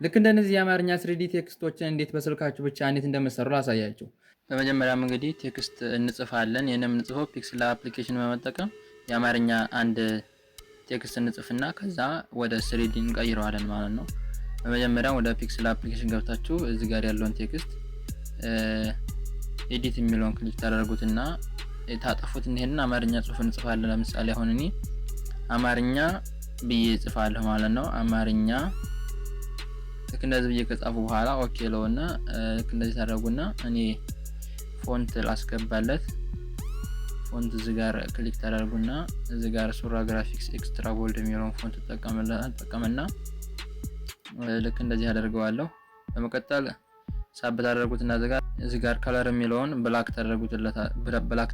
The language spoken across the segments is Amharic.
ልክ እንደነዚህ የአማርኛ ስሪዲ ቴክስቶችን እንዴት በስልካችሁ ብቻ እንዴት እንደምትሰሩ ላሳያችሁ። በመጀመሪያም እንግዲህ ቴክስት እንጽፋለን። ይህንን የምንጽፈው ፒክስል አፕሊኬሽን በመጠቀም የአማርኛ አንድ ቴክስት እንጽፍና ከዛ ወደ ስሪዲ እንቀይረዋለን ማለት ነው። በመጀመሪያ ወደ ፒክስል አፕሊኬሽን ገብታችሁ እዚህ ጋር ያለውን ቴክስት ኤዲት የሚለውን ክሊክ ታደርጉትና ታጠፉት። ይሄንን አማርኛ ጽሁፍ እንጽፋለን። ለምሳሌ አሁን እኔ አማርኛ ብዬ እጽፋለሁ ማለት ነው። አማርኛ ልክ እንደዚህ ብዬ ከጻፉ በኋላ ኦኬ ለውና ልክ እንደዚህ ታደርጉና እኔ ፎንት ላስገባለት። ፎንት እዚህ ጋር ክሊክ ታደርጉና እዚህ ጋር ሱራ ግራፊክስ ኤክስትራ ቦልድ የሚለውን ፎንት ተጠቀመና ልክ እንደዚህ አደርገዋለሁ። በመቀጠል ሳብ ታደርጉትና እዚህ ጋር ከለር የሚለውን ብላክ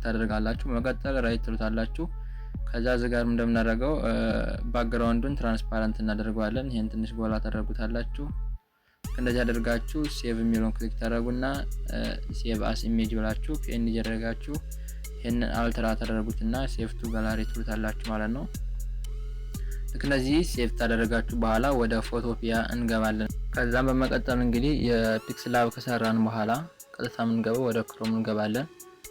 ታደርጋላችሁ። በመቀጠል ራይት ትሉታላችሁ። ከዛ እዚህ ጋር እንደምናደርገው ባክግራውንዱን ትራንስፓረንት እናደርገዋለን። ይሄን ትንሽ ጎላ ታደርጉታላችሁ። እንደዚህ አድርጋችሁ ሴቭ የሚለውን ክሊክ ታደርጉና ሴቭ አስ ኢሜጅ ብላችሁ ፒኤንጂ ያደርጋችሁ ይሄን አልትራ ታደርጉትና ሴቭ ቱ ጋላሪ ትሉታላችሁ ማለት ነው። ልክ እንደዚህ ሴቭ ታደርጋችሁ በኋላ ወደ ፎቶፒያ እንገባለን። ከዛም በመቀጠል እንግዲህ የፒክስል ላብ ከሰራን በኋላ ቀጥታ የምንገባው ወደ ክሮም እንገባለን።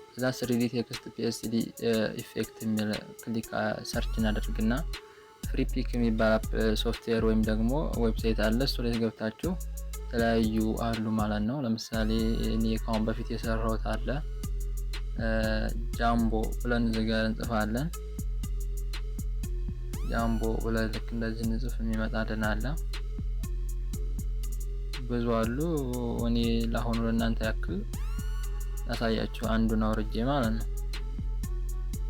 ከዛ 3D ቴክስት PSD ኢፌክት የሚል ክሊክ ሰርች እናደርግና ፍሪ ፒክ የሚባል ሶፍትዌር ወይም ደግሞ ዌብሳይት አለ። እሱ ላይ ገብታችሁ የተለያዩ አሉ ማለት ነው። ለምሳሌ እኔ ካሁን በፊት የሰራሁት አለ ጃምቦ ብለን እዚህ ጋር እንጽፋለን። ጃምቦ ብለን ልክ እንደዚህ እንጽፍ የሚመጣልን አለ። ብዙ አሉ። እኔ ለአሁኑ ለእናንተ ያክል ያሳያችሁ አንዱን አውርጄ ማለት ነው።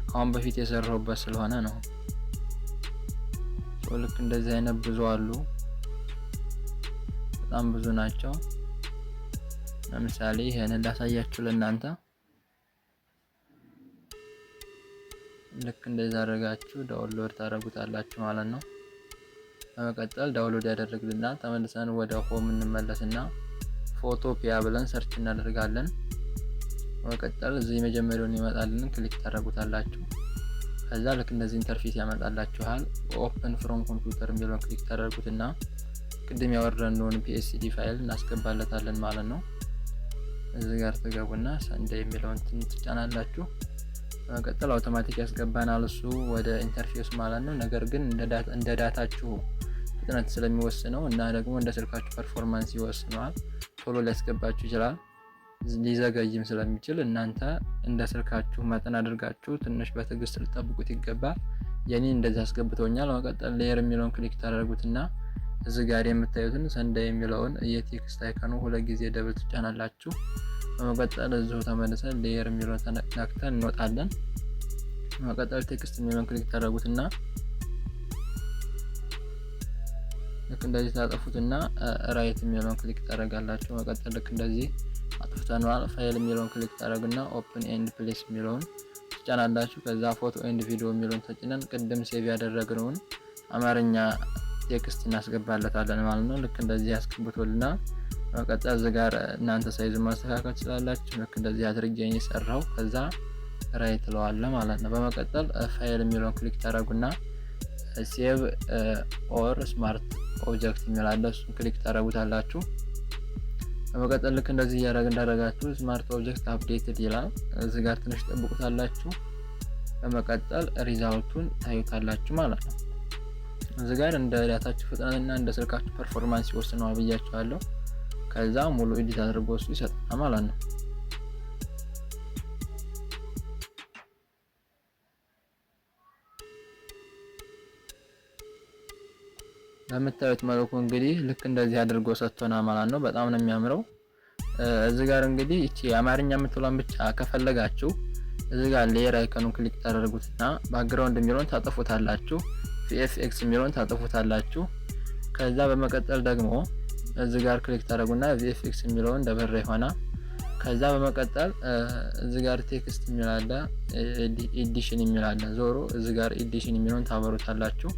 ካሁን በፊት የሰራሁበት ስለሆነ ነው። ልክ እንደዚህ አይነት ብዙ አሉ። በጣም ብዙ ናቸው። ለምሳሌ ይሄንን ላሳያችሁ ለእናንተ። ልክ እንደዛ አድርጋችሁ ዳውንሎድ ታደርጉታላችሁ ማለት ነው። በመቀጠል ዳውንሎድ ያደረግልና ተመልሰን ወደ ሆም እንመለስና ፎቶፒያ ብለን ሰርች እናደርጋለን። በመቀጠል እዚህ መጀመሪያውን ይመጣልን ክሊክ ታደርጉታላችሁ። ከዛ ልክ እንደዚህ ኢንተርፌስ ያመጣላችኋል። ኦፕን ፍሮም ኮምፒውተር የሚለውን ክሊክ ታደርጉትና ቅድም ያወረድነውን PSD ፋይል እናስገባለታለን ማለት ነው። እዚህ ጋር ተገቡና ሰንደይ የሚለውን ትጫናላችሁ። በመቀጠል አውቶማቲክ ያስገባናል እሱ ወደ ኢንተርፌስ ማለት ነው። ነገር ግን እንደ ዳታችሁ ፍጥነት ስለሚወስነው እና ደግሞ እንደ ስልካችሁ ፐርፎርማንስ ይወስነዋል። ቶሎ ሊያስገባችሁ ይችላል፣ ሊዘገይም ስለሚችል እናንተ እንደ ስልካችሁ መጠን አድርጋችሁ ትንሽ በትዕግስት ልጠብቁት ይገባል። የኔ እንደዚህ አስገብቶኛል። በመቀጠል ሌየር የሚለውን ክሊክ ታደርጉትና እዚህ ጋር የምታዩትን ሰንደይ የሚለውን የቴክስት አይከኑ ሁለት ጊዜ ደብል ትጫናላችሁ። በመቀጠል እዚሁ ተመልሰን ሌየር የሚለውን ተነክተን እንወጣለን። በመቀጠል ቴክስት የሚለውን ክሊክ ታደርጉትና ልክ እንደዚህ ታጠፉትና ራይት የሚለውን ክሊክ ታደርጋላችሁ። በመቀጠል ልክ እንደዚህ አጥፍተናል። ፋይል የሚለውን ክሊክ ታደርጉና ኦፕን ኤንድ ፕሌስ የሚለውን ትጫናላችሁ። ከዛ ፎቶ ኤንድ ቪዲዮ የሚለውን ተጭነን ቅድም ሴቭ ያደረግነውን አማርኛ ቴክስት እናስገባለታለን ማለት ነው። ልክ እንደዚህ ያስቀምጡልና በመቀጠል እዚህ ጋር እናንተ ሳይዝ ማስተካከል ትችላላችሁ። ልክ እንደዚህ አድርጌ የሰራው ከዛ ራይት ለዋለ ማለት ነው። በመቀጠል ፋይል የሚለውን ክሊክ ታደርጉና ሴቭ ኦር ስማርት ኦብጀክት የሚላለ እሱን ክሊክ ታደርጉታላችሁ። በመቀጠል ልክ እንደዚህ እንዳደረጋችሁ ስማርት ኦብጀክት አፕዴትድ ይላል። እዚህ ጋር ትንሽ ጠብቁታላችሁ። በመቀጠል ሪዛልቱን ታዩታላችሁ ማለት ነው። እዚህ ጋር እንደ ዳታችሁ ፍጥነትና እንደ ስልካችሁ ፐርፎርማንስ ይወስነዋል ብያችኋለሁ። ከዛ ሙሉ ኤዲት አድርጎ እሱ ይሰጣል ማለት ነው። በምታዩት መልኩ እንግዲህ ልክ እንደዚህ አድርጎ ሰጥቶናል ማለት ነው። በጣም ነው የሚያምረው። እዚህ ጋር እንግዲህ እቺ አማርኛ የምትሏን ብቻ ከፈለጋችሁ እዚህ ጋር ሌየር አይከኑን ክሊክ ታደርጉትና ባክግራውንድ የሚለውን ታጠፉታላችሁ። VFX የሚለውን ታጠፉታላችሁ። ከዛ በመቀጠል ደግሞ እዚህ ጋር ክሊክ ታደርጉና VFX የሚለውን እንደበረ ይሆናል። ከዛ በመቀጠል እዚህ ጋር ቴክስት የሚላለ ኤዲሽን የሚላለ ዞሮ እዚህ ጋር ኤዲሽን የሚለውን ታበሩታላችሁ።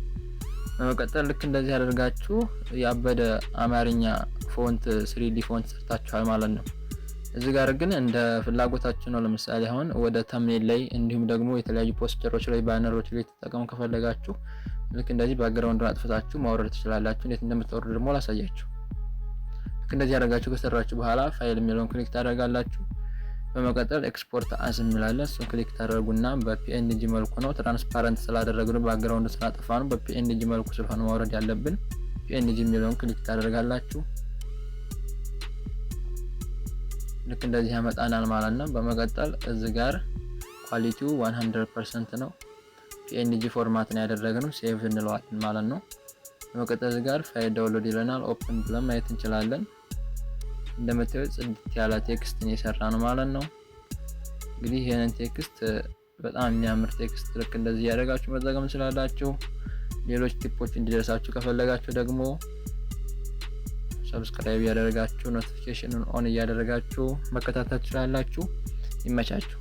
በመቀጠል ልክ እንደዚህ አድርጋችሁ ያበደ አማርኛ ፎንት 3D ፎንት ሰርታችኋል ማለት ነው። እዚህ ጋር ግን እንደ ፍላጎታችሁ ነው። ለምሳሌ አሁን ወደ ተምኔል ላይ እንዲሁም ደግሞ የተለያዩ ፖስተሮች ላይ ባነሮች ላይ ተጠቀሙ ከፈለጋችሁ ልክ እንደዚህ ባክግራውንዱን አጥፍታችሁ ማውረድ ትችላላችሁ። እንዴት እንደምታወርዱ ደግሞ ላሳያችሁ። እንደዚህ ያደርጋችሁ ከሰራችሁ በኋላ ፋይል የሚለውን ክሊክ ታደርጋላችሁ። በመቀጠል ኤክስፖርት አስ የሚላለ እሱን ክሊክ ታደርጉና በፒኤንጂ መልኩ ነው ትራንስፓረንት ስላደረግነው ባክግራውንድ ስላጠፋ ነው በፒኤንጂ መልኩ ስለሆነ ማውረድ ያለብን ፒኤንጂ የሚለውን ክሊክ ታደርጋላችሁ። ልክ እንደዚህ ያመጣናል ማለት ነው። በመቀጠል እዚህ ጋር ኳሊቲው 100% ነው። ፒኤንጂ ፎርማት ነው ያደረግነው ሴቭ እንለዋለን ማለት ነው። በመቀጠል እዚህ ጋር ፋይል ዳውንሎድ ይለናል። ኦፕን ብለን ማየት እንችላለን። እንደምታዩት ጽድት ያለ ቴክስት ነው የሰራ ነው ማለት ነው። እንግዲህ ይሄንን ቴክስት በጣም የሚያምር ቴክስት ልክ እንደዚህ ያደርጋችሁ መጠቀም ትችላላችሁ። ሌሎች ቲፖች እንዲደርሳችሁ ከፈለጋችሁ ደግሞ ሰብስክራይብ ያደረጋችሁ ኖቲፊኬሽኑን ኦን እያደረጋችሁ መከታተል ትችላላችሁ። ይመቻችሁ።